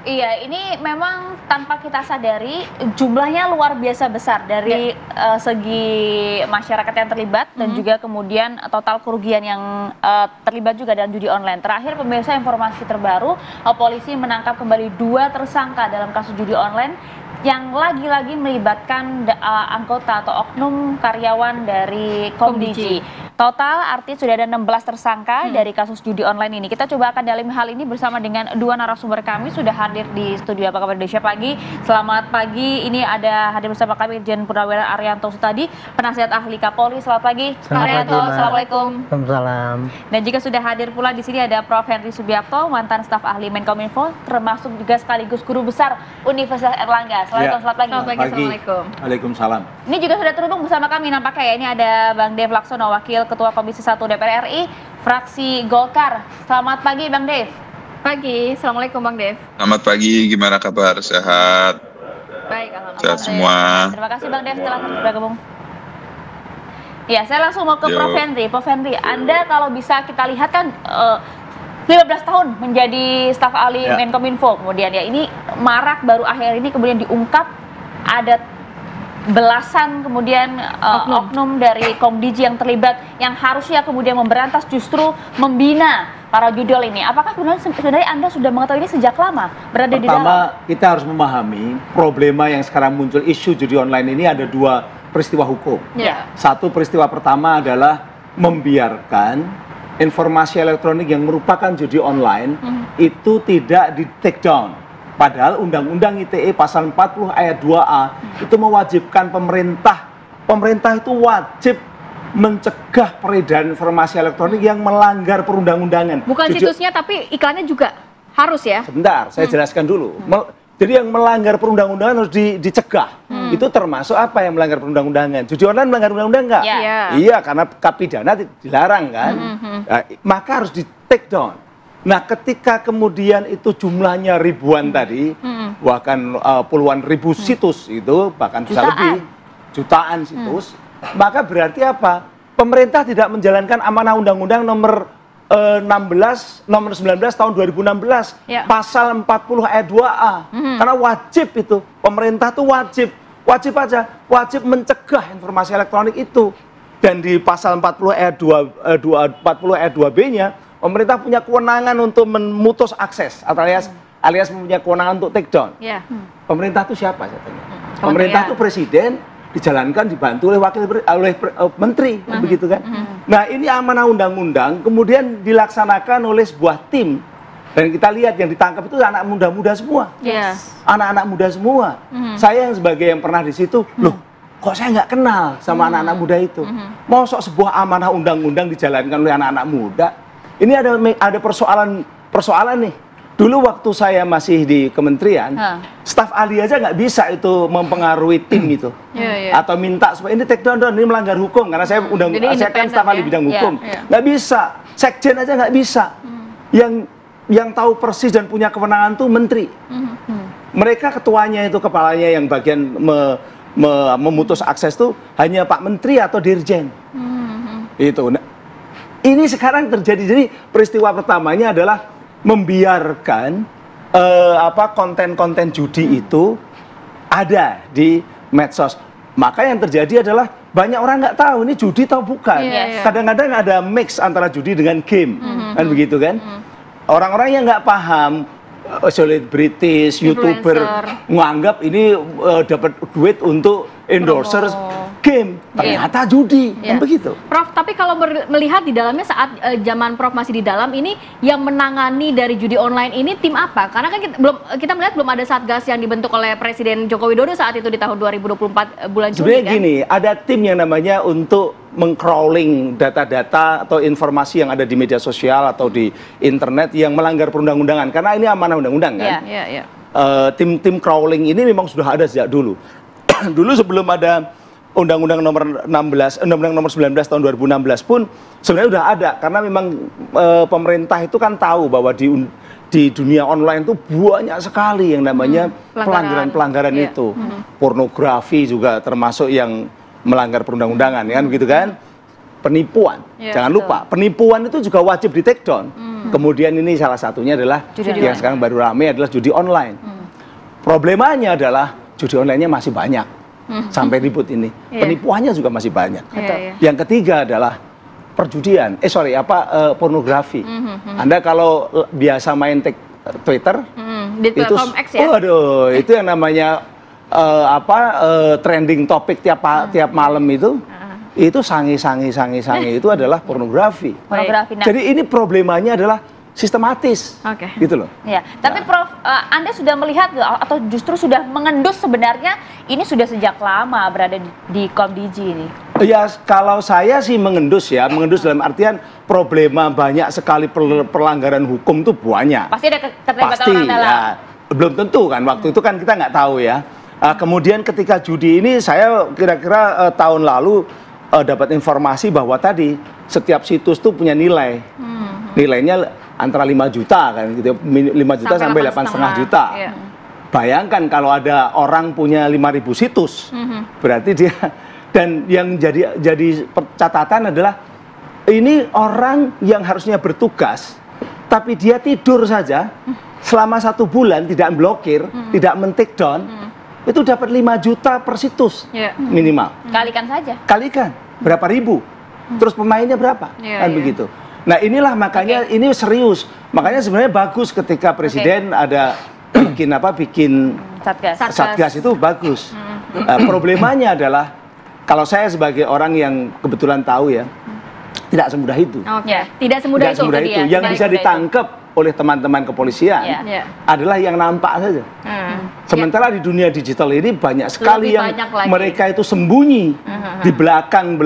Iya, ini memang tanpa kita sadari jumlahnya luar biasa besar dari segi masyarakat yang terlibat dan juga kemudian total kerugian yang terlibat juga dalam judi online. Terakhir pemirsa, informasi terbaru, polisi menangkap kembali 2 tersangka dalam kasus judi online yang lagi-lagi melibatkan anggota atau oknum karyawan dari Komdiji. Total artinya sudah ada 16 tersangka dari kasus judi online ini. Kita coba akan dalam hal ini bersama dengan 2 narasumber kami sudah hadir di studio Apa Kabar Indonesia Pagi. Selamat pagi, ini ada hadir bersama kami Irjen Purnawirawan Arianto Sutadi, penasihat ahli Kapolri. Selamat pagi, Pak Arianto. Assalamualaikum. Waalaikumsalam. Dan juga sudah hadir pula di sini ada Prof. Henry Subiakto, mantan staf ahli Menkominfo, termasuk juga sekaligus guru besar Universitas Erlangga. Assalamualaikum, selamat pagi. Selamat pagi. Assalamualaikum. Waalaikumsalam. Ini juga sudah terhubung bersama kami nampaknya ya. Ini ada Bang Dev Laksono, Wakil Ketua Komisi 1 DPR RI, fraksi Golkar. Selamat pagi Bang Dev. Pagi, Assalamualaikum Bang Dev. Selamat pagi, gimana kabar? Sehat? Baik, alhamdulillah. Sehat semua. Terima kasih Bang Dev telah bergabung. Ya, saya langsung mau ke Prof. Henry. Prof. Henry, Anda kalau bisa kita lihat kan 15 tahun menjadi staf ahli Menkominfo, kemudian ya ini marak baru akhir ini kemudian diungkap ada belasan kemudian oknum dari Komdiji yang terlibat yang harusnya kemudian memberantas justru membina para judol ini. Apakah sebenarnya Anda sudah mengetahui ini sejak lama berada di dalam? Pertama, kita harus memahami problema yang sekarang muncul isu judi online ini ada 2 peristiwa hukum. Satu peristiwa pertama adalah membiarkan informasi elektronik yang merupakan judi online itu tidak di take down. Padahal Undang-Undang ITE pasal 40 ayat 2A itu mewajibkan pemerintah itu wajib mencegah peredaran informasi elektronik yang melanggar perundang-undangan. Bukan situsnya tapi iklannya juga harus ya? Sebentar, saya jelaskan dulu. Jadi yang melanggar perundang-undangan harus dicegah. Itu termasuk apa yang melanggar perundang-undangan? Judi online melanggar undang-undang nggak? Iya, karena pidana dilarang kan. Nah, maka harus di take down. Nah, ketika kemudian itu jumlahnya ribuan tadi, bahkan puluhan ribu situs itu, bahkan bisa lebih, jutaan situs, maka berarti apa? Pemerintah tidak menjalankan amanah Undang-Undang nomor 19 tahun 2016, pasal 40 ayat 2A. Karena wajib itu, pemerintah tuh wajib mencegah informasi elektronik itu. Dan di pasal 40 ayat 2B-nya, pemerintah punya kewenangan untuk memutus akses alias mempunyai kewenangan untuk take down. Pemerintah itu siapa saya tanya? Pemerintah itu presiden, dijalankan dibantu oleh menteri, begitu kan? Nah, ini amanah undang-undang kemudian dilaksanakan oleh sebuah tim. Dan kita lihat yang ditangkap itu anak muda-muda semua. Anak-anak muda semua. Saya yang sebagai yang pernah di situ, loh, kok saya nggak kenal sama anak-anak muda itu? Mosok sebuah amanah undang-undang dijalankan oleh anak-anak muda? Ini ada persoalan nih. Dulu waktu saya masih di kementerian, staf ahli aja nggak bisa itu mempengaruhi tim itu, atau minta supaya ini take down, ini melanggar hukum karena saya saya kan staf ahli bidang hukum, nggak bisa. Sekjen aja nggak bisa. Yang tahu persis dan punya kewenangan tuh menteri. Mereka ketuanya itu kepalanya yang bagian memutus akses tuh hanya Pak Menteri atau Dirjen. Itu. Nah, ini sekarang terjadi. Jadi peristiwa pertamanya adalah membiarkan konten-konten judi itu ada di medsos. Maka yang terjadi adalah banyak orang nggak tahu ini judi atau bukan. Kadang-kadang ada mix antara judi dengan game, kan begitu kan? Orang-orang yang nggak paham, selebritis, YouTuber menganggap ini dapat duit untuk endorser game, ternyata judi, kan begitu. Prof, tapi kalau melihat di dalamnya saat zaman Prof masih di dalam ini, yang menangani dari judi online ini tim apa? Karena kan kita melihat belum ada satgas yang dibentuk oleh Presiden Joko Widodo saat itu di tahun 2024 bulan Juni. Sebenarnya gini, ada tim yang namanya untuk meng-crawling data-data atau informasi yang ada di media sosial atau di internet yang melanggar perundang-undangan. Karena ini amanah undang-undang kan. Tim crawling ini memang sudah ada sejak dulu. Dulu sebelum ada Undang-Undang nomor 19 tahun 2016 pun sebenarnya sudah ada, karena memang pemerintah itu kan tahu bahwa di dunia online itu banyak sekali yang namanya pelanggaran-pelanggaran itu. Pornografi juga termasuk yang melanggar perundang-undangan, kan begitu kan? Penipuan, jangan lupa penipuan itu juga wajib di take down. Kemudian ini salah satunya adalah Judi yang online. sekarang baru ramai adalah judi online. Problemanya adalah judi online-nya masih banyak sampai ribut ini. Penipuannya juga masih banyak. Yang ketiga adalah perjudian. Pornografi. Anda kalau biasa main Twitter Di itu, platform X ya? waduh, itu yang namanya trending topik tiap malam itu sange itu adalah pornografi. Pornografi. Nah, Jadi ini problemanya adalah sistematis, gitu loh. Ya, tapi Prof, Anda sudah melihat nggak, atau justru sudah mengendus sebenarnya ini sudah sejak lama berada di Komdiji ini? Ya, kalau saya sih mengendus dalam artian problema banyak sekali pelanggaran hukum tuh banyak. Pasti ada keterlibatan Pasti, orang dalam. ya. Belum tentu kan, waktu itu kan kita nggak tahu ya. Kemudian ketika judi ini saya kira-kira tahun lalu dapat informasi bahwa tadi setiap situs tuh punya nilai. Nilainya antara 5 juta kan gitu, 5 juta sampai 8,5 juta. Iya. Bayangkan kalau ada orang punya 5.000 situs, berarti dia, dan yang jadi catatan adalah ini orang yang harusnya bertugas, tapi dia tidur saja selama 1 bulan, tidak blokir, tidak men-take down, itu dapat 5 juta per situs minimal. Kalikan saja. Kalikan berapa ribu, terus pemainnya berapa, kan begitu. Nah inilah makanya ini serius, makanya sebenarnya bagus ketika presiden ada bikin satgas itu bagus. Problemanya adalah kalau saya sebagai orang yang kebetulan tahu ya, tidak semudah itu. Tidak semudah itu. Yang bisa ditangkap oleh teman-teman kepolisian adalah yang nampak saja. Sementara di dunia digital ini banyak sekali yang mereka itu sembunyi di belakang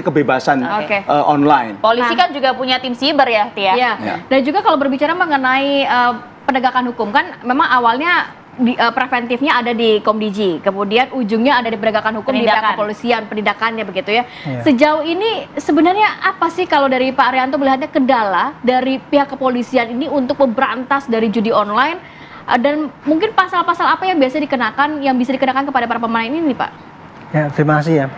kebebasan online. Polisi kan juga punya tim siber ya, Tia. Dan juga kalau berbicara mengenai penegakan hukum kan memang awalnya preventifnya ada di Komdiji, kemudian ujungnya ada di penegakan hukum di pihak kepolisian, penindakannya begitu ya. Sejauh ini sebenarnya apa sih kalau dari Pak Arianto melihatnya kendala dari pihak kepolisian ini untuk memberantas dari judi online, dan mungkin pasal-pasal apa yang bisa dikenakan kepada para pemain ini, Pak? Ya, terima kasih ya.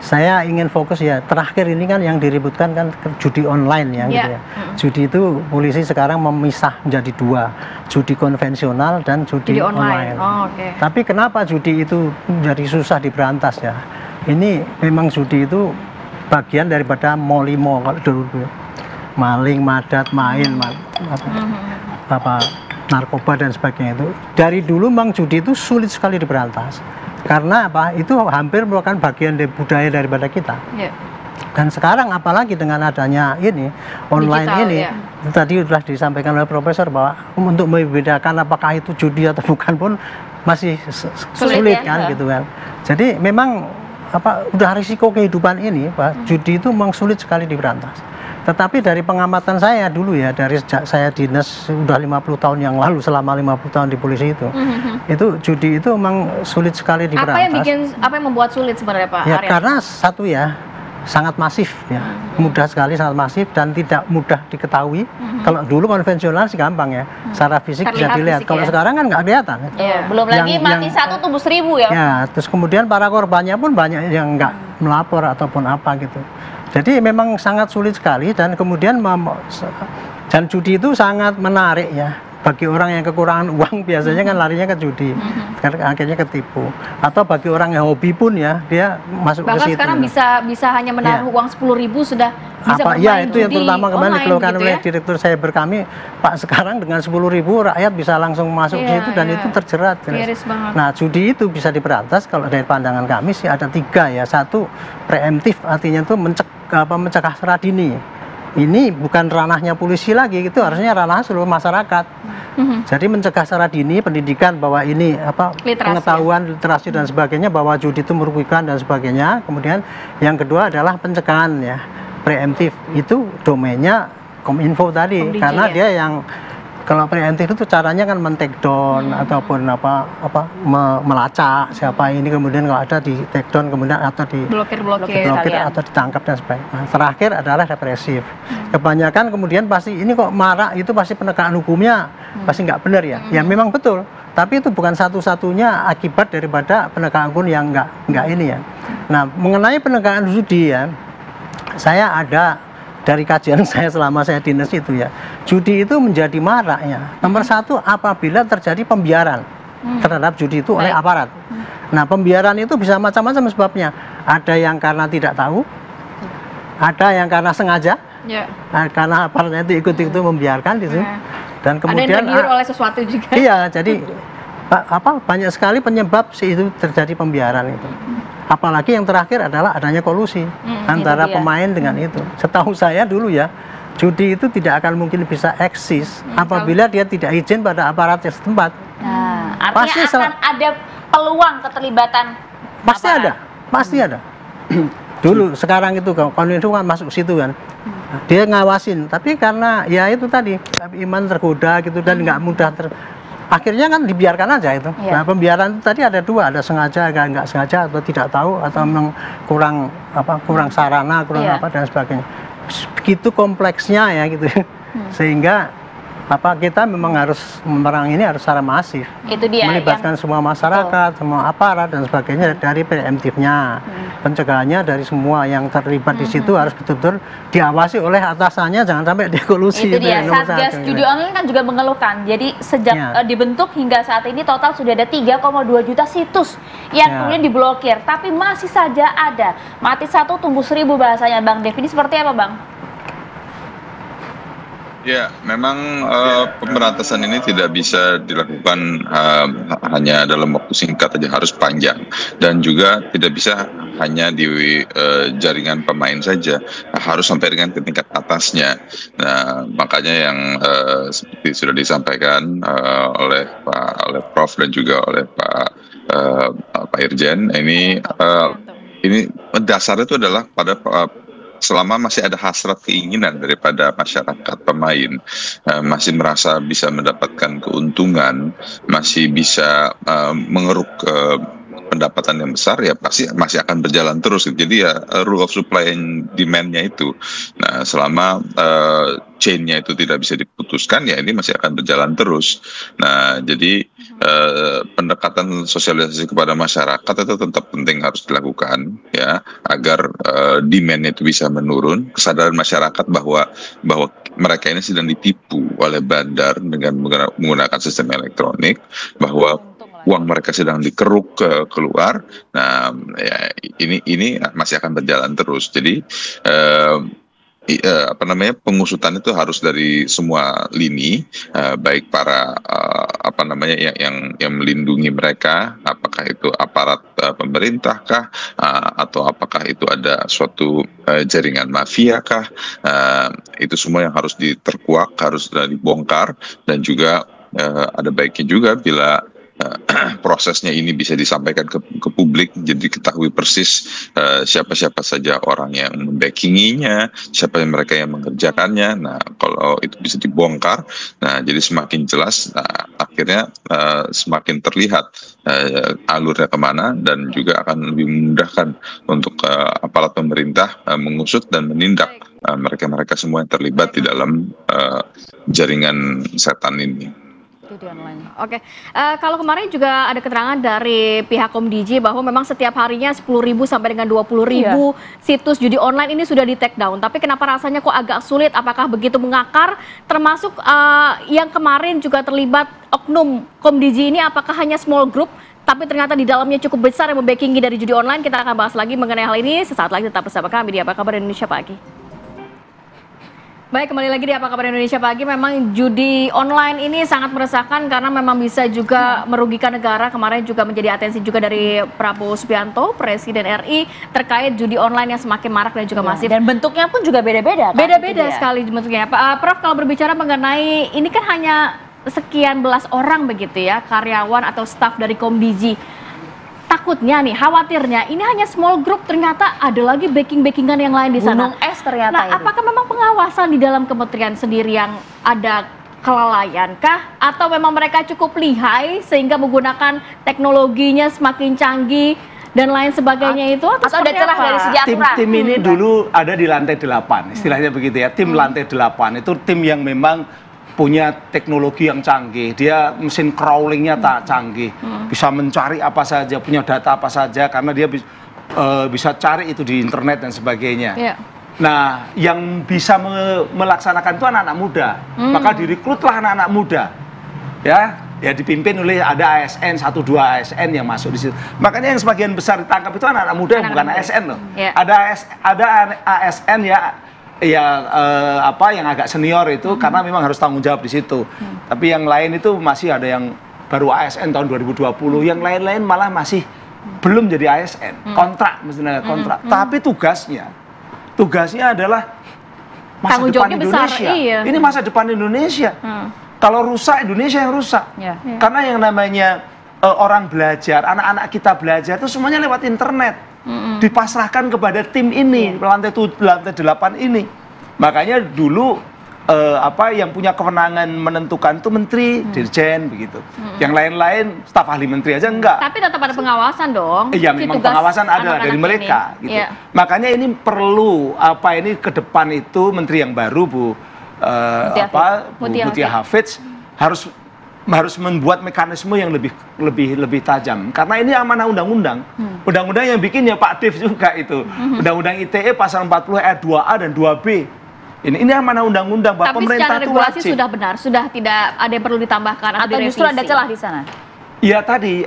Saya ingin fokus ya, terakhir ini kan yang diributkan kan judi online ya, gitu ya. Judi itu polisi sekarang memisah menjadi 2, judi konvensional dan judi online. Tapi kenapa judi itu menjadi susah diberantas ya? Ini memang judi itu bagian daripada molimo kalau dulu, maling, madat, main, narkoba dan sebagainya itu. Dari dulu memang judi itu sulit sekali diberantas. Karena apa? Itu hampir merupakan bagian dari budaya daripada kita. Dan sekarang apalagi dengan adanya ini online digital, ini, tadi sudah disampaikan oleh Profesor bahwa untuk membedakan apakah itu judi atau bukan pun masih sulit kan, gitu kan. Jadi memang udah risiko kehidupan ini, Pak, judi itu memang sulit sekali diberantas. Tetapi dari pengamatan saya dulu ya, dari sejak saya dinas sudah 50 tahun yang lalu, selama 50 tahun di polisi itu judi itu memang sulit sekali diberantas. Apa yang membuat sulit sebenarnya, Pak Arianto? Karena satu ya, sangat masif ya, mudah sekali, sangat masif dan tidak mudah diketahui. Kalau dulu konvensional sih gampang ya, secara fisik bisa dilihat. Kalau sekarang kan nggak kelihatan. Belum lagi mati 1 tubuh 1000 ya. Ya, terus kemudian para korbannya pun banyak yang nggak melapor ataupun apa gitu. Jadi memang sangat sulit sekali, dan kemudian dan judi itu sangat menarik ya. Bagi orang yang kekurangan uang biasanya kan larinya ke judi, akhirnya ketipu. Atau bagi orang yang hobi pun ya, dia masuk ke situ. Bahkan sekarang bisa hanya menaruh uang 10.000 sudah bisa bermain itu yang terutama kemarin dikeluarkan gitu oleh direktur cyber kami, Pak, sekarang dengan 10.000 rakyat bisa langsung masuk ke situ dan itu terjerat. Nah, judi itu bisa diberantas kalau dari pandangan kami sih ada 3 ya. 1, preemptif, artinya itu mencegah secara dini. Ini bukan ranahnya polisi lagi, itu harusnya ranah seluruh masyarakat. Jadi mencegah secara dini, pendidikan bahwa ini pengetahuan, literasi dan sebagainya, bahwa judi itu merugikan dan sebagainya. Kemudian yang kedua adalah pencegahan ya, preemptif, itu domainnya Kominfo tadi, karena dia yang kalau preemptif itu caranya kan men-take down ataupun melacak siapa ini, kemudian kalau ada di take down, kemudian atau di blokir atau ditangkap dan sebagainya. Nah, terakhir adalah represif. Kebanyakan kemudian pasti ini kok marak, itu pasti penegakan hukumnya pasti nggak benar ya. Ya memang betul, tapi itu bukan satu-satunya akibat daripada penegakan hukum yang nggak ini ya. Nah, mengenai penegakan judi ya, saya ada dari kajian saya selama saya dinas itu ya, judi itu menjadi marak ya. Nomor satu, apabila terjadi pembiaran terhadap judi itu oleh aparat. Nah, pembiaran itu bisa macam-macam sebabnya. Ada yang karena tidak tahu, ada yang karena sengaja, karena aparatnya itu ikut-ikut membiarkan gitu. Dan kemudian ada yang tergiur oleh sesuatu juga. Iya, jadi banyak sekali penyebab itu terjadi pembiaran itu. Apalagi yang terakhir adalah adanya kolusi antara pemain dengan itu. Setahu saya dulu ya, judi itu tidak akan mungkin bisa eksis apabila dia tidak izin pada aparat setempat. Nah, artinya akan ada peluang keterlibatan. Pasti ada, pasti ada. Dulu, sekarang itu Kominfo kan masuk situ kan, dia ngawasin. Tapi karena ya itu tadi iman tergoda gitu dan nggak mudah akhirnya kan dibiarkan aja itu. Nah, pembiaran itu tadi ada dua, ada sengaja, nggak sengaja, atau tidak tahu, atau memang kurang sarana, kurang apa dan sebagainya. Begitu kompleksnya ya gitu, sehingga kita memang harus memerangi ini harus secara masif. Itu dia, melibatkan semua masyarakat, semua aparat dan sebagainya, dari preemptifnya, pencegahannya dari semua yang terlibat di situ harus betul-betul diawasi oleh atasannya, jangan sampai dikolusi. Itu dia, Satgas Judi Online kan juga mengeluhkan. Jadi sejak dibentuk hingga saat ini total sudah ada 3,2 juta situs yang kemudian diblokir, tapi masih saja ada. Mati satu tumbuh 1000 bahasanya Bang Dev. Ini seperti apa, Bang? Ya, memang pemberantasan ini tidak bisa dilakukan hanya dalam waktu singkat saja, harus panjang, dan juga tidak bisa hanya di jaringan pemain saja, harus sampai dengan ke tingkat atasnya. Nah, makanya yang seperti sudah disampaikan oleh Prof dan juga oleh Pak Irjen, ini dasarnya itu adalah pada selama masih ada hasrat keinginan daripada masyarakat pemain, masih merasa bisa mendapatkan keuntungan, masih bisa mengeruk pendapatan yang besar, ya pasti masih akan berjalan terus. Jadi ya rule of supply and demand-nya itu. Nah, selama chain-nya itu tidak bisa diputuskan, ya ini masih akan berjalan terus. Nah, jadi pendekatan sosialisasi kepada masyarakat itu tetap penting harus dilakukan, ya, agar demand itu bisa menurun, kesadaran masyarakat bahwa mereka ini sedang ditipu oleh bandar dengan menggunakan sistem elektronik, bahwa uang mereka sedang dikeruk keluar. Nah, ya, ini masih akan berjalan terus. Jadi pengusutan itu harus dari semua lini, baik para yang melindungi mereka, apakah itu aparat pemerintah kah, atau apakah itu ada suatu jaringan mafia kah, itu semua yang harus diterkuak, harus dibongkar, dan juga ada baiknya juga bila prosesnya ini bisa disampaikan ke publik, jadi diketahui persis siapa-siapa saja orang yang membackinginya, siapa yang mereka yang mengerjakannya. Nah, kalau itu bisa dibongkar, nah jadi semakin jelas, akhirnya semakin terlihat alurnya kemana, dan juga akan lebih memudahkan untuk aparat pemerintah mengusut dan menindak mereka-mereka semua yang terlibat di dalam jaringan setan ini. Oke, kalau kemarin juga ada keterangan dari pihak Komdiji bahwa memang setiap harinya 10.000 sampai dengan 20.000 situs judi online ini sudah di take down. Tapi kenapa rasanya kok agak sulit? Apakah begitu mengakar? Termasuk yang kemarin juga terlibat oknum Komdiji ini, apakah hanya small group? Tapi ternyata di dalamnya cukup besar yang membackingi dari judi online. Kita akan bahas lagi mengenai hal ini sesaat lagi, tetap bersama kami di Apa Kabar Indonesia Pagi. Baik, kembali lagi di Apa Kabar Indonesia Pagi. Memang judi online ini sangat meresahkan karena memang bisa juga merugikan negara. Kemarin juga menjadi atensi juga dari Prabowo Subianto, Presiden RI, terkait judi online yang semakin marak dan juga masif. Dan bentuknya pun juga beda-beda. Beda-beda sekali bentuknya. Pak Prof, kalau berbicara mengenai ini kan hanya sekian belas orang begitu ya, karyawan atau staf dari Komdiji. Takutnya nih, khawatirnya ini hanya small group, ternyata ada lagi backingan yang lain di sana. Gunung es ternyata. Nah, apakah memang pengawasan di dalam kementerian sendiri yang ada kelalaian kah? Atau memang mereka cukup lihai sehingga menggunakan teknologinya semakin canggih dan lain sebagainya itu? Atau ada celah dari segi aturan? Tim ini dulu ada di lantai 8, istilahnya begitu ya. Tim lantai 8 itu tim yang memang punya teknologi yang canggih, dia mesin crawlingnya tak canggih, bisa mencari apa saja, punya data apa saja, karena dia bisa cari itu di internet dan sebagainya. Nah, yang bisa melaksanakan itu anak-anak muda. Maka direkrutlah anak-anak muda. Ya dipimpin oleh ada ASN, 1-2 ASN yang masuk di situ. Makanya yang sebagian besar ditangkap itu anak-anak muda, bukan ASN loh. Yeah. Ada ASN yang agak senior itu karena memang harus tanggung jawab di situ. Tapi yang lain itu masih ada yang baru ASN tahun 2020, yang lain-lain malah masih belum jadi ASN, kontrak, mestinya kontrak. Tapi tugasnya adalah masa depan Indonesia. Besar, ini masa depan Indonesia. Kalau rusak, Indonesia yang rusak. Karena yang namanya orang belajar, anak-anak kita belajar itu semuanya lewat internet. Dipasrahkan kepada tim ini, lantai 8 ini. Makanya dulu yang punya kewenangan menentukan itu menteri, dirjen begitu. Yang lain-lain staf ahli menteri aja enggak. Tapi tetap ada pengawasan dong. Iya, memang pengawasan ada dari mereka gitu. Makanya ini perlu ini ke depan itu menteri yang baru Bu Mutia Hafidz harus membuat mekanisme yang lebih tajam. Karena ini amanah undang-undang. Undang-undang yang bikin ya Pak Dev juga itu. Undang-undang ITE pasal 40 ayat 2A dan 2B. Ini amanah undang-undang bahwa pemerintah itu wajib. Tapi secara regulasi sudah benar, sudah tidak ada yang perlu ditambahkan atau direvisi. Justru ada celah di sana? Ya tadi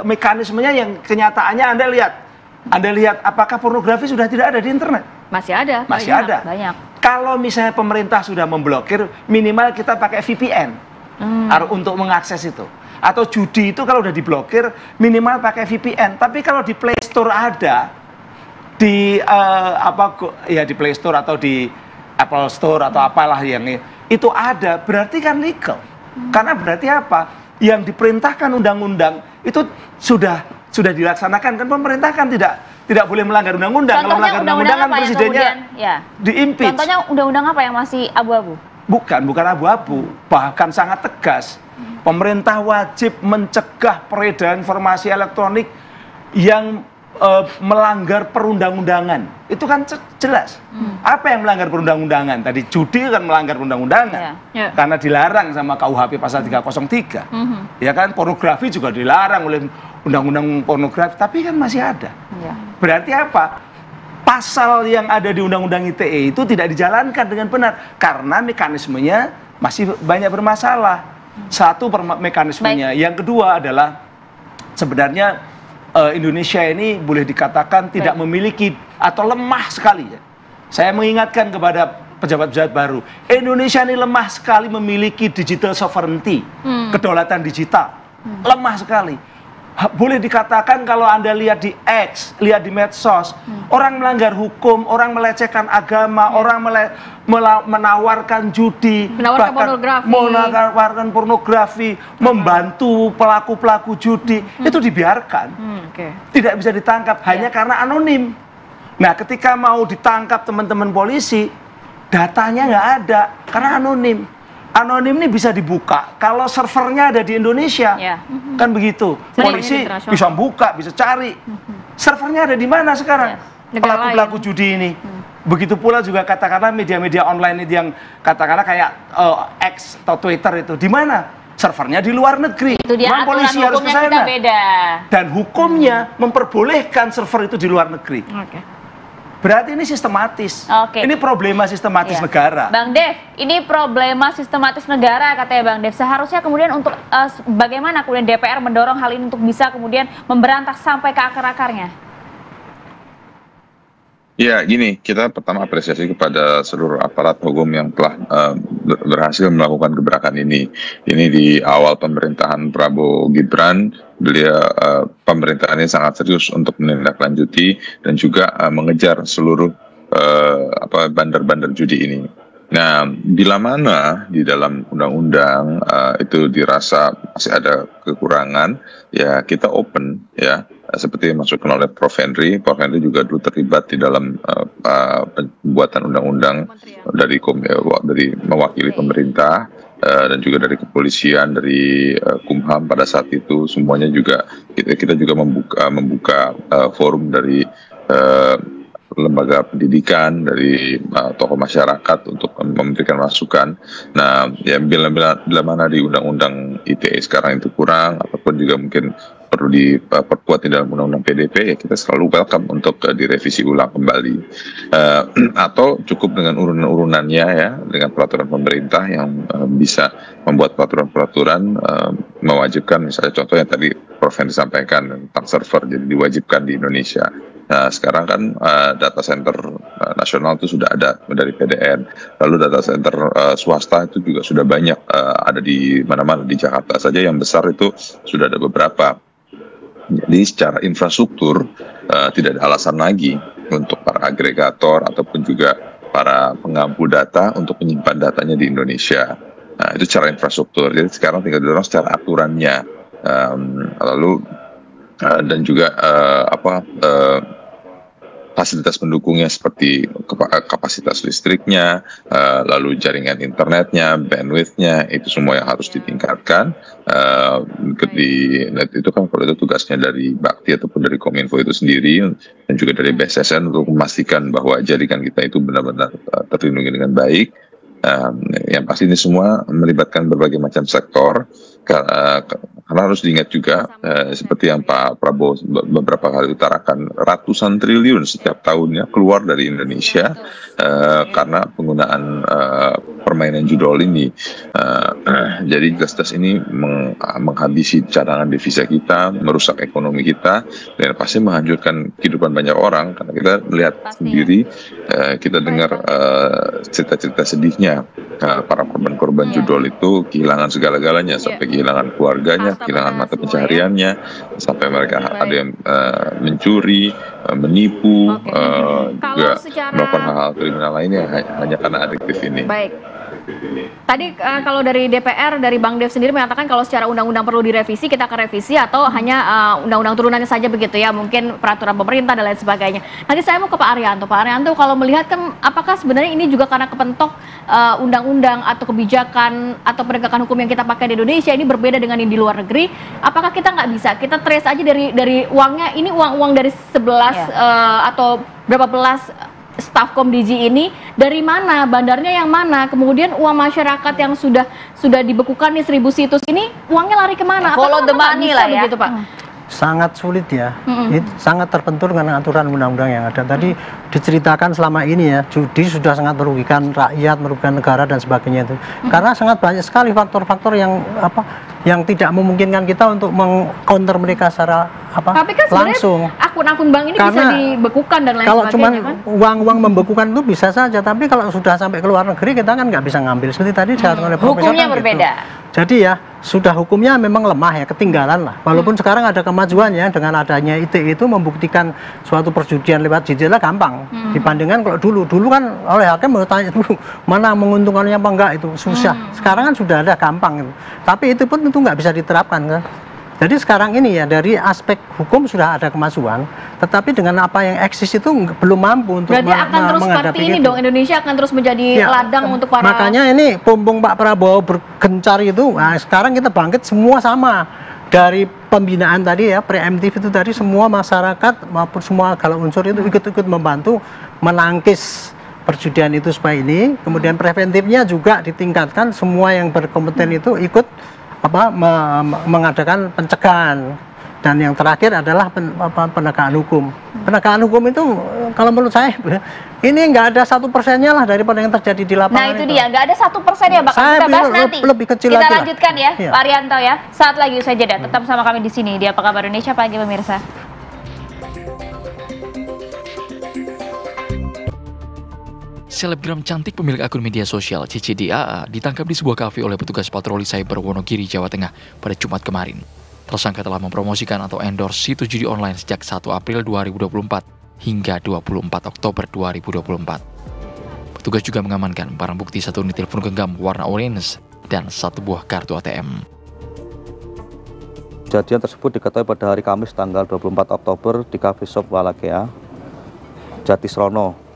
mekanismenya yang kenyataannya Anda lihat apakah pornografi sudah tidak ada di internet? Masih ada. Masih ada. Banyak. Kalau misalnya pemerintah sudah memblokir, minimal kita pakai VPN untuk mengakses itu. Atau judi itu kalau udah diblokir, minimal pakai VPN. Tapi kalau di Play Store ada, di di Play Store atau di Apple Store atau apalah yang itu ada, berarti kan legal. Karena berarti apa? Yang diperintahkan undang-undang itu sudah dilaksanakan, kan pemerintah kan tidak boleh melanggar undang-undang. Kalau melanggar undang-undang kan presidennya di-impeach. Contohnya undang-undang apa yang masih abu-abu? Bukan abu-abu, bahkan sangat tegas. Pemerintah wajib mencegah peredaran informasi elektronik yang melanggar perundang-undangan. Itu kan jelas. Apa yang melanggar perundang-undangan? Tadi judi kan melanggar perundang-undangan. Karena dilarang sama KUHP pasal 303. Ya kan, pornografi juga dilarang oleh undang-undang pornografi, tapi kan masih ada. Berarti apa? Pasal yang ada di undang-undang ITE itu tidak dijalankan dengan benar karena mekanismenya masih banyak bermasalah. Satu mekanismenya. Yang kedua adalah sebenarnya Indonesia ini boleh dikatakan tidak memiliki atau lemah sekali ya. Saya mengingatkan kepada pejabat-pejabat baru, Indonesia ini lemah sekali memiliki digital sovereignty, kedaulatan digital, lemah sekali. Boleh dikatakan kalau Anda lihat di X, lihat di medsos, orang melanggar hukum, orang melecehkan agama, orang menawarkan judi, menawarkan pornografi, membantu pelaku-pelaku judi, itu dibiarkan. Tidak bisa ditangkap hanya karena anonim. Nah, ketika mau ditangkap teman-teman polisi, datanya nggak ada karena anonim. Anonim ini bisa dibuka kalau servernya ada di Indonesia, kan begitu. Polisi bisa buka, bisa cari. Servernya ada di mana sekarang? Pelaku-pelaku judi ini. Begitu pula juga katakanlah media-media online itu yang katakanlah kayak X atau Twitter itu, di mana? Servernya di luar negeri. Itu dia, polisi harus ke sana. Beda. Dan hukumnya memperbolehkan server itu di luar negeri. Berarti ini sistematis. Ini problema sistematis negara. Bang Dev, ini problema sistematis negara katanya Bang Dev. Seharusnya kemudian untuk bagaimana kemudian DPR mendorong hal ini untuk bisa kemudian memberantas sampai ke akar-akarnya? Ya, gini, kita pertama apresiasi kepada seluruh aparat hukum yang telah berhasil melakukan gebrakan ini. Ini di awal pemerintahan Prabowo Gibran, beliau pemerintahannya sangat serius untuk menindaklanjuti dan juga mengejar seluruh bandar-bandar judi ini. Nah, bila mana di dalam undang-undang itu dirasa masih ada kekurangan, ya kita open ya. Seperti yang dimaksudkan oleh Prof. Henry juga dulu terlibat di dalam pembuatan undang-undang dari mewakili pemerintah dan juga dari kepolisian, dari Kumham pada saat itu, semuanya juga kita juga membuka forum dari lembaga pendidikan, dari tokoh masyarakat untuk memberikan masukan. Nah, ya bila mana di undang-undang ITE sekarang itu kurang, ataupun juga mungkin perlu diperkuat di dalam undang-undang PDP, ya kita selalu welcome untuk direvisi ulang kembali, atau cukup dengan urunan-urunannya ya, dengan peraturan pemerintah yang bisa membuat peraturan-peraturan mewajibkan, misalnya contohnya tadi Prof yang disampaikan tentang server, jadi diwajibkan di Indonesia. Nah, sekarang kan data center nasional itu sudah ada dari PDN, lalu data center swasta itu juga sudah banyak ada di mana-mana, di Jakarta saja yang besar itu sudah ada beberapa. Jadi secara infrastruktur tidak ada alasan lagi untuk para agregator ataupun juga para pengampu data untuk menyimpan datanya di Indonesia. Nah, itu secara infrastruktur. Jadi sekarang tinggal didorong secara aturannya, lalu dan juga fasilitas pendukungnya seperti kapasitas listriknya, lalu jaringan internetnya, bandwidthnya, itu semua yang harus ditingkatkan. Di net itu kan kalau itu tugasnya dari Bakti ataupun dari Kominfo itu sendiri, dan juga dari BSSN untuk memastikan bahwa jaringan kita itu benar-benar terlindungi dengan baik. Yang pasti ini semua melibatkan berbagai macam sektor, karena harus diingat juga seperti yang Pak Prabowo beberapa kali utarakan, ratusan triliun setiap tahunnya keluar dari Indonesia karena penggunaan permainan judol ini. Jadi jelas-jelas ini menghabisi cadangan devisa kita, merusak ekonomi kita, dan pasti menghancurkan kehidupan banyak orang, karena kita melihat sendiri, kita dengar cerita-cerita sedihnya para korban-korban judol itu kehilangan segala-galanya, sampai kehilangan keluarganya, kehilangan mata pencahariannya, sampai mereka ada yang mencuri, menipu, juga melakukan hal-hal kriminal lainnya hanya karena adiktif ini. Baik. Tadi kalau dari DPR, dari Bang Dev sendiri mengatakan kalau secara undang-undang perlu direvisi, kita akan revisi, atau hanya undang-undang turunannya saja begitu ya, mungkin peraturan pemerintah dan lain sebagainya. Nanti saya mau ke Pak Arianto. Pak Arianto, kalau melihat kan apakah sebenarnya ini juga karena kepentok undang-undang atau kebijakan atau penegakan hukum yang kita pakai di Indonesia ini berbeda dengan yang di luar negeri, apakah kita nggak bisa kita trace aja dari uangnya, ini uang-uang dari 11 atau berapa belas staf Komdiji ini dari mana, bandarnya yang mana, kemudian uang masyarakat yang sudah dibekukan nih 1000 situs ini uangnya lari kemana? Follow the money lah ya, begitu, Pak. Sangat sulit ya, itu sangat terbentur dengan aturan undang-undang yang ada. Tadi diceritakan selama ini ya, judi sudah sangat merugikan rakyat, merugikan negara dan sebagainya itu. Karena sangat banyak sekali faktor-faktor yang tidak memungkinkan kita untuk meng-counter mereka secara tapi kan langsung. Akun-akun bank ini bisa dibekukan dan lain kalau sebagainya. Kalau cuma uang-uang membekukan itu bisa saja, tapi kalau sudah sampai ke luar negeri kita kan nggak bisa ngambil. Seperti tadi dikatakan oleh Profesor, hukumnya kan berbeda. Gitu. Jadi ya sudah hukumnya memang lemah ya, ketinggalan lah. Walaupun sekarang ada kemajuannya dengan adanya ITE itu membuktikan suatu perjudian lewat jendela gampang dibandingkan kalau dulu kan oleh hakim mau tanya dulu mana menguntungkannya apa enggak, itu susah. Sekarang kan sudah ada gampang itu. Tapi itu pun tentu nggak bisa diterapkan kan. Jadi sekarang ini ya dari aspek hukum sudah ada kemajuan, tetapi dengan apa yang eksis itu belum mampu untuk berarti akan terus seperti ini dong, Indonesia akan terus menjadi ladang untuk para. Makanya ini pompong Pak Prabowo bergencar itu, nah sekarang kita bangkit semua sama. Dari pembinaan tadi ya, preemptif itu tadi, semua masyarakat maupun semua segala unsur itu ikut-ikut membantu menangkis perjudian itu supaya ini, kemudian preventifnya juga ditingkatkan, semua yang berkompeten itu ikut mengadakan pencegahan, dan yang terakhir adalah penegakan hukum. Penegakan hukum itu kalau menurut saya ini nggak ada 1% lah daripada yang terjadi di lapangan. Nah itu dia, nggak ada 1% ya, bakal kita bahas nanti. Lebih kecil kita lagi lanjutkan ya, Pak Arianto ya. Saat lagi usai jeda, tetap sama kami di sini di Apa Kabar Indonesia Pagi pemirsa. Selebgram cantik pemilik akun media sosial CCDAA ditangkap di sebuah kafe oleh petugas patroli cyber Wonogiri, Jawa Tengah pada Jumat kemarin. Tersangka telah mempromosikan atau endorse situs judi online sejak 1 April 2024 hingga 24 Oktober 2024. Petugas juga mengamankan barang bukti 1 unit telepon genggam warna orange dan 1 buah kartu ATM. Kejadian tersebut diketahui pada hari Kamis tanggal 24 Oktober di Cafe Shop Walakea, Jatisrono.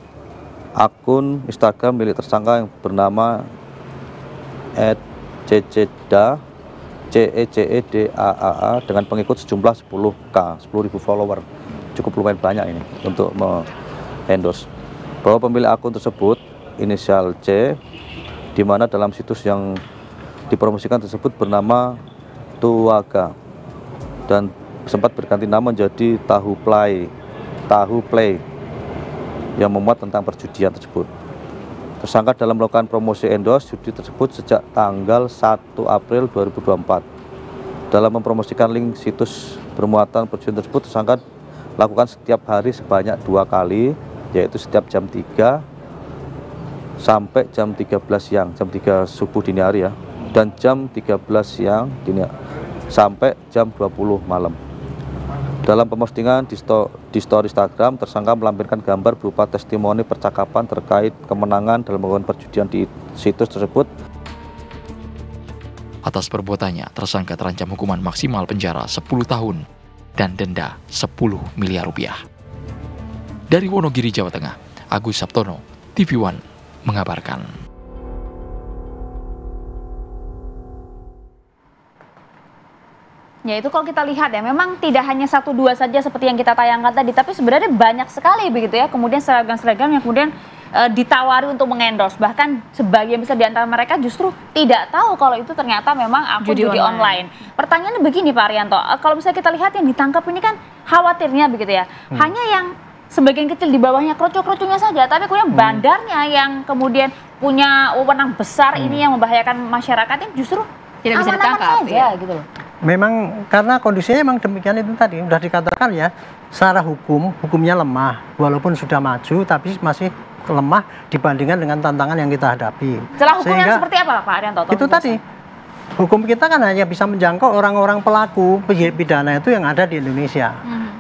Akun Instagram milik tersangka yang bernama @ceceda CECEDAAA dengan pengikut sejumlah 10.000 follower. Cukup lumayan banyak ini untuk endorse. Bahwa pemilik akun tersebut inisial C, di mana dalam situs yang dipromosikan tersebut bernama Tuaga, dan sempat berganti nama menjadi Tahu Play yang memuat tentang perjudian tersebut. Tersangka dalam melakukan promosi endorse judi tersebut sejak tanggal 1 April 2024. Dalam mempromosikan link situs bermuatan perjudian tersebut, tersangka lakukan setiap hari sebanyak 2 kali, yaitu setiap jam 3 sampai jam 13 siang, jam 3 subuh dini hari ya, dan jam 13 siang dini sampai jam 20 malam. Dalam pemostingan di story Instagram, tersangka melampirkan gambar berupa testimoni percakapan terkait kemenangan dalam melakukan perjudian di situs tersebut. Atas perbuatannya, tersangka terancam hukuman maksimal penjara 10 tahun dan denda 10 miliar rupiah. Dari Wonogiri, Jawa Tengah, Agus Sabtono, TV One mengabarkan. Ya itu kalau kita lihat ya, memang tidak hanya 1-2 saja seperti yang kita tayangkan tadi, tapi sebenarnya banyak sekali begitu ya, kemudian seragam-seragam yang kemudian ditawari untuk mengendorse. Bahkan sebagian besar di antara mereka justru tidak tahu kalau itu ternyata memang akun judi online. Pertanyaannya begini Pak Arianto, kalau misalnya kita lihat yang ditangkap ini kan khawatirnya begitu ya, hanya yang sebagian kecil di bawahnya kroco-kroconya saja, tapi kemudian bandarnya yang kemudian punya wewenang besar ini yang membahayakan masyarakat ini justru tidak bisa ditangkap saja, gitu loh. Memang karena kondisinya memang demikian itu tadi sudah dikatakan ya, secara hukumnya lemah, walaupun sudah maju tapi masih lemah dibandingkan dengan tantangan yang kita hadapi. Celah hukum yang seperti apa Pak Arianto? Itu tadi, hukum kita kan hanya bisa menjangkau orang-orang pelaku pidana itu yang ada di Indonesia.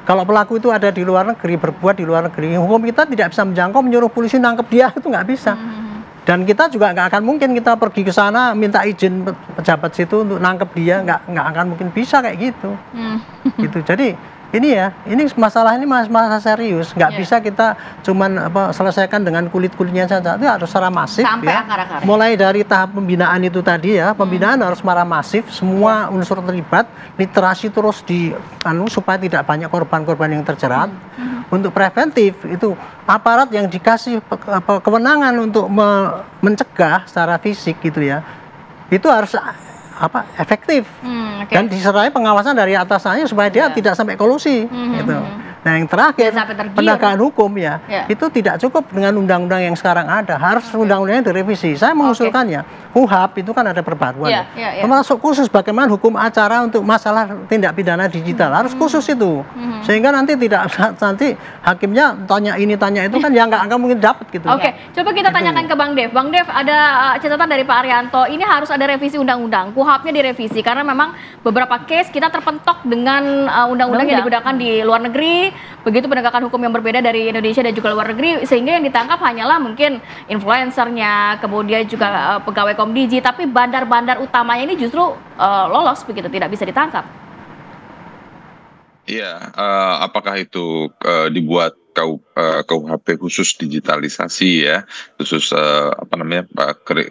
Kalau pelaku itu ada di luar negeri, berbuat di luar negeri, hukum kita tidak bisa menjangkau menyuruh polisi nangkep dia, itu nggak bisa. Dan kita juga nggak akan mungkin kita pergi ke sana minta izin pejabat situ untuk nangkep dia, nggak akan mungkin bisa kayak gitu. Gitu. Jadi ini masalah ini masalah serius, nggak bisa kita cuman selesaikan dengan kulit-kulitnya saja, itu harus secara masif sampai ya. akar-akarnya. Mulai dari tahap pembinaan itu tadi ya, pembinaan harus secara masif, semua unsur terlibat, literasi terus supaya tidak banyak korban-korban yang terjerat. Untuk preventif itu aparat yang dikasih kewenangan untuk mencegah secara fisik gitu ya, itu harus efektif dan disertai pengawasan dari atasannya supaya dia tidak sampai kolusi gitu. Nah yang terakhir penegakan hukum ya itu tidak cukup dengan undang-undang yang sekarang ada, harus undang-undangnya direvisi. Saya mengusulkannya KUHP itu kan ada perbaruan termasuk khusus bagaimana hukum acara untuk masalah tindak pidana digital, harus khusus itu sehingga nanti tidak hakimnya tanya ini tanya itu kan ya nggak akan mungkin dapat gitu. Coba kita tanyakan ke Bang Dev. Bang Dev, ada catatan dari Pak Arianto, ini harus ada revisi undang-undang, KUHP-nya direvisi karena memang beberapa case kita terpentok dengan undang-undang yang digunakan di luar negeri, begitu penegakan hukum yang berbeda dari Indonesia dan juga luar negeri, sehingga yang ditangkap hanyalah mungkin influencernya, kemudian juga pegawai Komdiji, tapi bandar-bandar utamanya ini justru lolos begitu, tidak bisa ditangkap. Iya, apakah itu dibuat KUHP khusus digitalisasi ya, khusus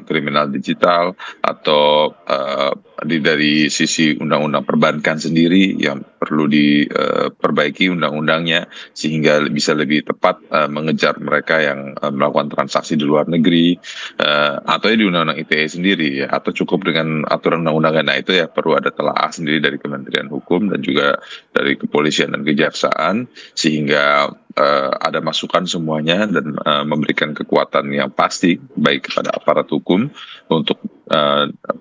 kriminal digital, atau dari sisi undang-undang perbankan sendiri yang perlu diperbaiki undang-undangnya sehingga bisa lebih tepat mengejar mereka yang melakukan transaksi di luar negeri, atau di undang-undang ITE sendiri ya, atau cukup dengan aturan undang-undang. Nah itu ya perlu ada telaah sendiri dari Kementerian Hukum dan juga dari Kepolisian dan Kejaksaan sehingga ada masukan semuanya dan memberikan kekuatan yang pasti baik kepada aparat hukum untuk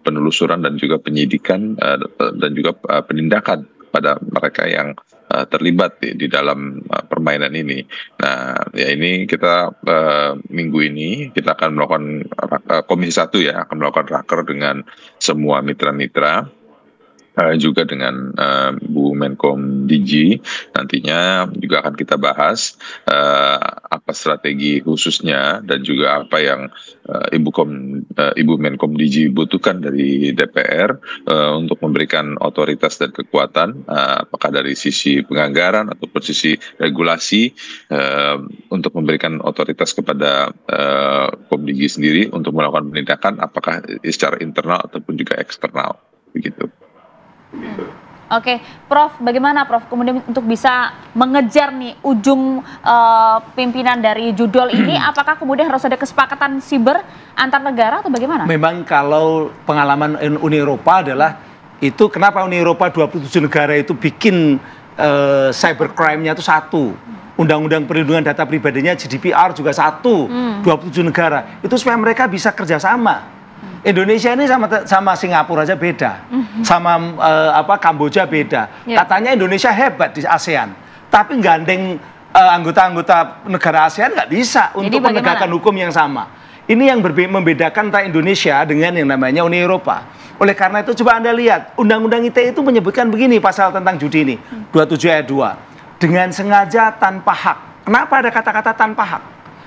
penelusuran dan juga penyidikan dan juga penindakan pada mereka yang terlibat di dalam permainan ini. Nah, ya ini kita minggu ini kita akan melakukan Komisi 1 ya, akan melakukan raker dengan semua mitra-mitra. Juga dengan Bu Menkom Digi, nantinya juga akan kita bahas apa strategi khususnya dan juga apa yang Ibu Menkom Digi butuhkan dari DPR untuk memberikan otoritas dan kekuatan, apakah dari sisi penganggaran ataupun sisi regulasi, untuk memberikan otoritas kepada Komdigi sendiri untuk melakukan penindakan apakah secara internal ataupun juga eksternal, begitu. Oke, Prof, bagaimana Prof kemudian untuk bisa mengejar nih ujung pimpinan dari judol ini, apakah kemudian harus ada kesepakatan siber antar negara atau bagaimana? Memang kalau pengalaman Uni Eropa adalah itu kenapa Uni Eropa 27 negara itu bikin cybercrime-nya itu 1. Undang-undang perlindungan data pribadinya GDPR juga 1. 27 negara. Itu supaya mereka bisa kerjasama. Indonesia ini sama Singapura aja beda. Sama Kamboja beda. Katanya Indonesia hebat di ASEAN. Tapi gandeng anggota-anggota negara ASEAN nggak bisa untuk penegakan hukum yang sama. Ini yang membedakan antara Indonesia dengan yang namanya Uni Eropa. Oleh karena itu coba Anda lihat, Undang-Undang ITE itu menyebutkan begini pasal tentang judi ini, 27 ayat 2. Dengan sengaja tanpa hak. Kenapa ada kata-kata tanpa hak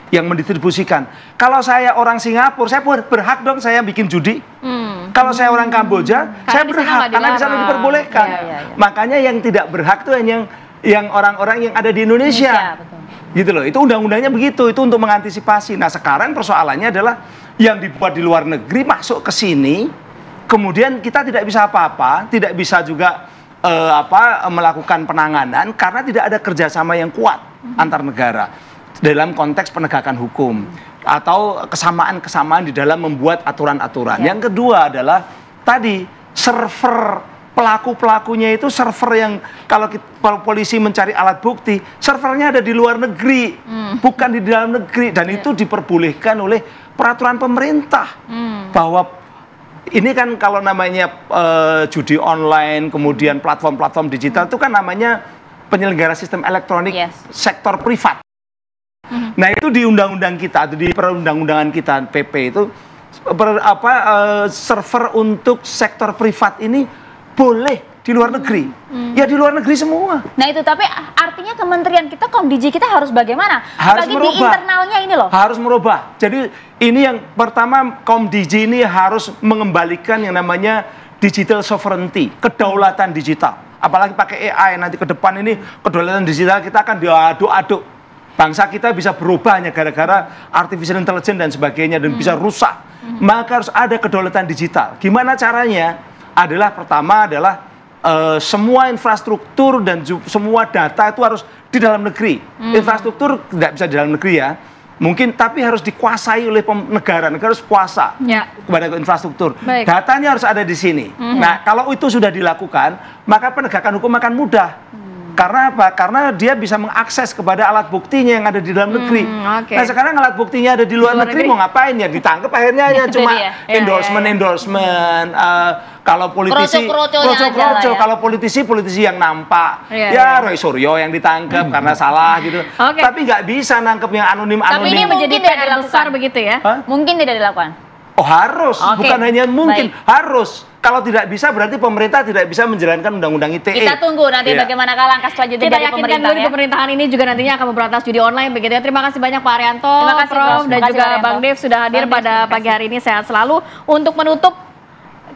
yang mendistribusikan? Kalau saya orang Singapura, saya berhak dong saya bikin judi. Kalau saya orang Kamboja, saya berhak karena di sana diperbolehkan. Makanya yang tidak berhak itu hanya yang orang-orang yang ada di Indonesia. Betul. Gitu loh, itu undang-undangnya begitu, itu untuk mengantisipasi. Nah sekarang persoalannya adalah yang dibuat di luar negeri masuk ke sini, kemudian kita tidak bisa apa-apa, tidak bisa juga melakukan penanganan karena tidak ada kerjasama yang kuat antar negara dalam konteks penegakan hukum atau kesamaan-kesamaan di dalam membuat aturan-aturan. Yang kedua adalah tadi server pelaku-pelakunya itu server yang kalau polisi mencari alat bukti, servernya ada di luar negeri, bukan di dalam negeri, dan itu diperbolehkan oleh peraturan pemerintah bahwa ini kan kalau namanya judi online, kemudian platform-platform digital itu kan namanya penyelenggara sistem elektronik sektor privat. Nah itu di undang-undang kita, di perundang-undangan kita PP itu server untuk sektor privat ini boleh di luar negeri. Ya di luar negeri semua. Nah itu, tapi artinya kementerian kita, Komdiji kita harus bagaimana? Harus merubah. Di internalnya ini loh. Harus merubah. Jadi ini yang pertama, Komdiji ini harus mengembalikan yang namanya digital sovereignty, kedaulatan digital. Apalagi pakai AI nanti ke depan ini, kedaulatan digital kita akan diaduk-aduk. Bangsa kita bisa berubah hanya gara-gara artificial intelligence dan sebagainya dan bisa rusak. Maka harus ada kedaulatan digital. Gimana caranya? Pertama adalah semua infrastruktur dan semua data itu harus di dalam negeri. Infrastruktur tidak bisa di dalam negeri ya, mungkin, tapi harus dikuasai oleh negara. Negara harus kuasa kepada infrastruktur. Datanya harus ada di sini. Nah kalau itu sudah dilakukan, maka penegakan hukum akan mudah. Karena apa? Karena dia bisa mengakses kepada alat buktinya yang ada di dalam negeri. Nah sekarang alat buktinya ada di luar negeri, mau ngapain ya? Ditangkap akhirnya ya cuma endorsement. Kalau politisi, kroco. Kalau politisi yang nampak. Ya Roy Suryo yang ditangkap karena salah gitu. Tapi nggak bisa nangkep yang anonim. Tapi ini menjadi PR besar begitu ya? Mungkin tidak dilakukan. Oh harus, bukan hanya mungkin, harus. Kalau tidak bisa berarti pemerintah tidak bisa menjalankan undang-undang ITE. Kita tunggu nanti bagaimana langkah selanjutnya dari pemerintah. Kita pemerintahan ini juga nantinya akan memberantas judi online begitu ya. Terima kasih banyak Pak Arianto, Prof, dan juga Bang Dev sudah hadir pada pagi hari ini. Sehat selalu. Untuk menutup,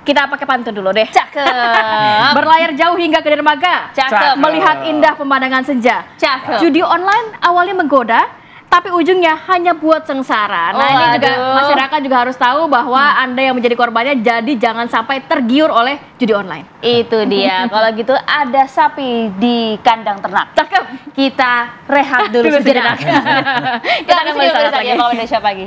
kita pakai pantun dulu deh. Cakep. Berlayar jauh hingga ke dermaga. Cakep. Melihat indah pemandangan senja. Cakep. Judi online awalnya menggoda, tapi ujungnya hanya buat sengsara. Nah ini juga masyarakat juga harus tahu bahwa Anda yang menjadi korbannya, jadi jangan sampai tergiur oleh judi online. Itu dia. Kalau gitu ada sapi di kandang ternak. Cakep. Kita rehat dulu sejenak. Kita kembali lagi. Pagi.